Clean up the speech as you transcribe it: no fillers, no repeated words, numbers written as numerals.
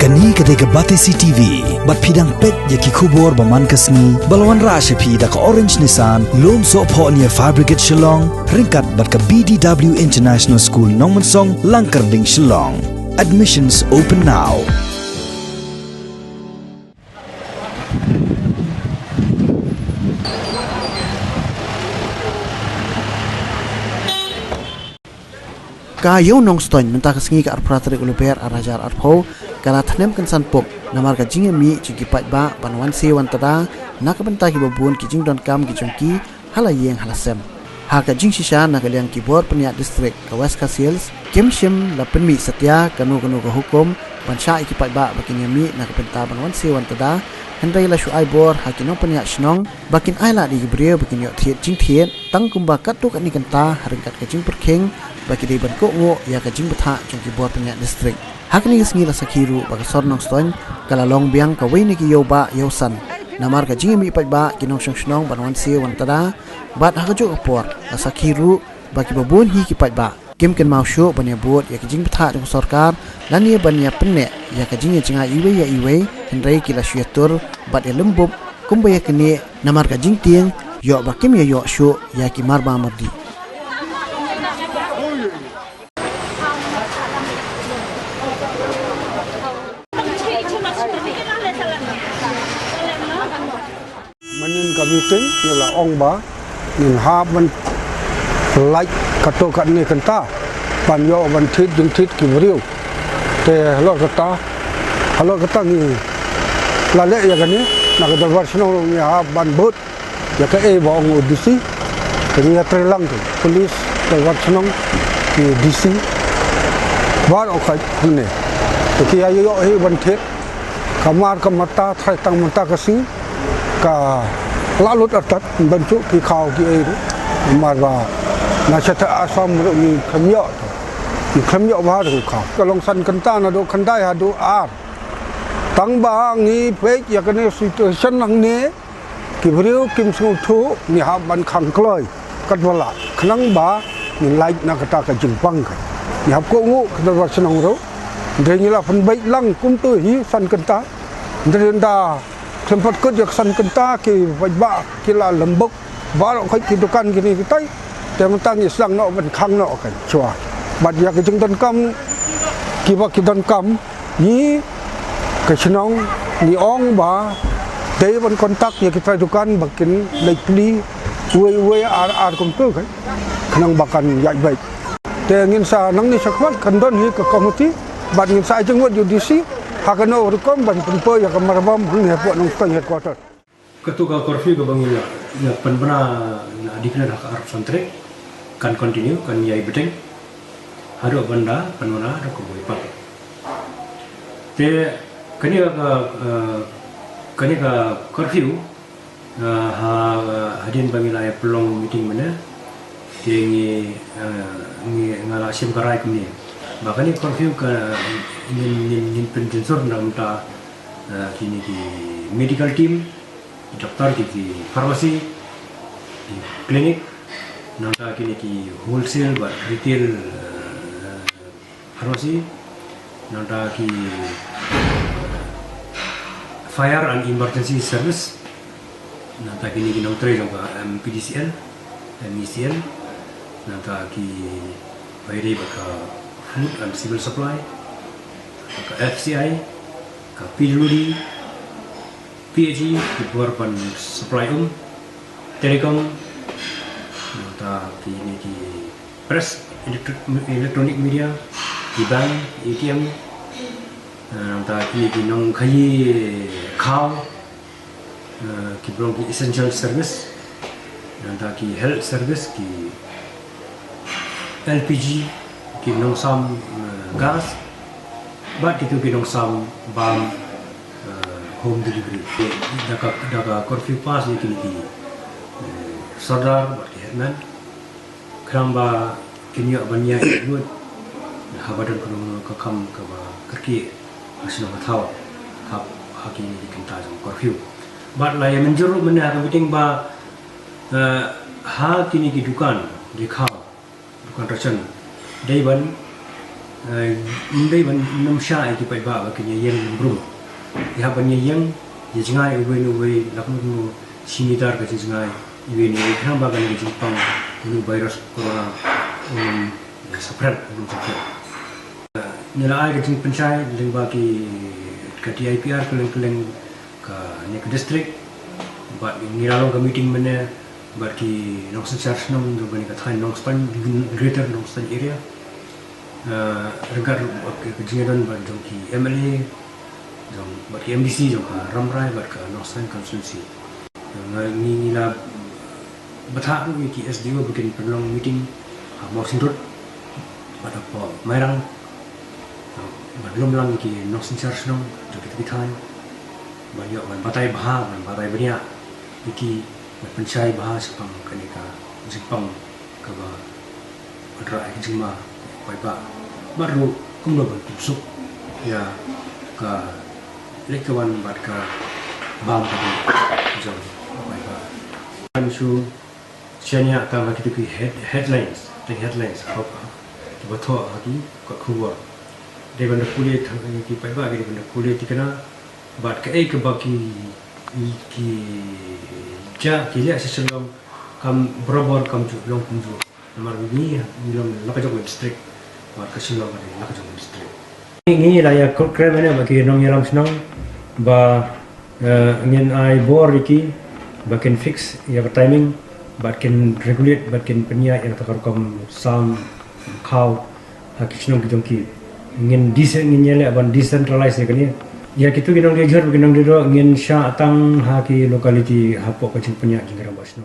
Kani ketika batesi TV, bat pidang pet yaki kubur baman kasni, balawan rasha pi da ka orange nisan, lom so po niya fabricate Shillong, ringkat bat ka BDW International School Nongstoiñ Langkarding Shillong. Admissions open now. Kayo Nongstoiñ mentah kesengi ke arpratrik uluper arajar arpo kala Thnem Kynsan pok namar ka jinge mi ciki Paidbah banwan se wan tada nak bentah ki babun ki jing don kam ki jongki halayeng halasem ha ka jing shisha nak liang keyboard peniak distrik ka West Kasiels kim shim la penmi setia kanu ka hukum bansha ki Paidbah bakinya mi nak bentah banwan se wan tada hendai la shu ai bor hakinong peniak shnong bakin ai la di gibre bakin yo Thied jing Thied tang kumba katuk ani kanta haringkat ka jing perking bagi di bentuk ngo ya ka jing betha jongki bor peniak distrik hakni sengi la sakhiru bagi sor Nongstoiñ kala long biang ka weini ki yoba yosan namar ka jing mi Paidbah kinong shnong banwan se wan tada bat hakajo apor la sakhiru bagi babun hi ki Paidbah kim ken mau shu banya bot ya ka jing betha jong sarkar lani banya penne ya ka jing jinga iwe hendrai kila shuatur bat elembub kumbaya kene namar ka jing tieng yo bakim ya yo shu ya ki marba mardi Manin meeting ialah ong ba nin ha ban like kato kat ni kenta ban yo ban Thied jing Thied ki beriu te halo kata ni lale ya kan ni nak ada versional ni ha ban bot ya ka e ba ong DC kini ya terlang tu polis te versional ki DC bar okai ni te ki ayo he ban Thied kamar kamata thai tang mata kasi ka lalut atat bentuk ki kau ki air marwa na chata asam ni khamyo ba ru kau kalong san kanta na do khandai ha do ar tang ba ngi pe ya kane situation nang ne ki brio kim sung thu ni ha ban khang kloi kat wala khnang ba ni like na kata ka jingpang ka ni ha ko ngu ka wa snong ro ndeng la phan bai lang kum tu hi san kanta ndenda tempat kerja kesan kenta ki Paidbah kila lembuk baru kai kidukan gini kita tementang islang no ben khang no kan chua bad ya ke jeng kam ki ba ki don kam ni ke chnong ni ong ba dei ban kontak ya kita dukan bakin lekli we ar kom tu kan khnang bakan yai baik te ngin sa nang ni sakwat kan don hi ke komiti bad ngin sa jeng wot UDC hakano rukom ban pempo ya kamarbam hang ya po Nongstoiñ headquarter ketua korfi ke bangila ya penbana na dikna hak arab santre kan continue kan yai beteng hado banda penwana ada ko boipat te kani ka curfew ha hadin bangila ya pelong meeting mana tingi ngala sim karai kini bahkan curfew ka in pensor dalam ta kini di medical team, dokter di farmasi, di klinik, nanta kini di wholesale, retail farmasi, nanta ki fire and emergency service, nanta kini di nongtre juga PDCL, MECL, nanta ki bayar baka food and civil supply. Ka FCI, ka PWD, PAG, dibuat pan supply telekom, nota kini di press, electronic media, di bank, ATM, nota kini di nong kayi kau, kibulong ki essential service, nota ki health service, ki LPG, ki nong sam gas. But itu kinong sam bam home delivery. Daga curfew pass ni kini di Sardar berarti Headman. Keramba kini abanya ikut habadan kunung kakam kaba kerki asal mathaw hak ini di kenta jam curfew. But lah yang menjeruk mana penting ba ha kini di dukan di kau dukan racun. Daiban Mundai ban nam sha ki Paidbah ba kenya yang brum ya ban yang ye jingai uwe laknu simitar ka jingai iwe ni kham ba kan ni jipang ni virus corona spread nila ai ka jing panchai lingba ki ka TIPR ka leng ka ni ka district but nila ka meeting mane but ki Nongstoiñ church nam do ban ka Thai Nongstoiñ greater Nongstoiñ area regard ke jingan ban jong ki MLA jong bat ki MDC jong ka Ramrai bat ka Nongstoiñ constituency ni nila batha ru ki SDO bikin perlong meeting morsing road bat apa mairang belum lang ki Nongstoiñ church nong jong ki Thied banyak ban batai bah ban batai bania iki pencai bahas pang kanika Jepang ka ba adra jima Paidbah baru kumlo bentuk ya ka lekawan bat ka bam tadi jom Paidbah kan su sianya ka kita ki headlines apa betul lagi kat keluar dari benda kulit ki Paidbah dari benda kulit tikana bat ka ke baki ki ja ki lihat seselong kam berabor kam ju long kunju nomor ni long lakajok district bat ka silong ka lakajok district ini lah ya keren mana bagi nong yalam senang ba ngin ai bor iki bakin fix ya timing bakin regulate bakin penya yang takar kam sound kau hakisnong ki ngin decent ngin yele ban decentralized ni ya kitu ginong dia jor ginong dia ngin sha tang ha ki locality hapo ka penya jingara basno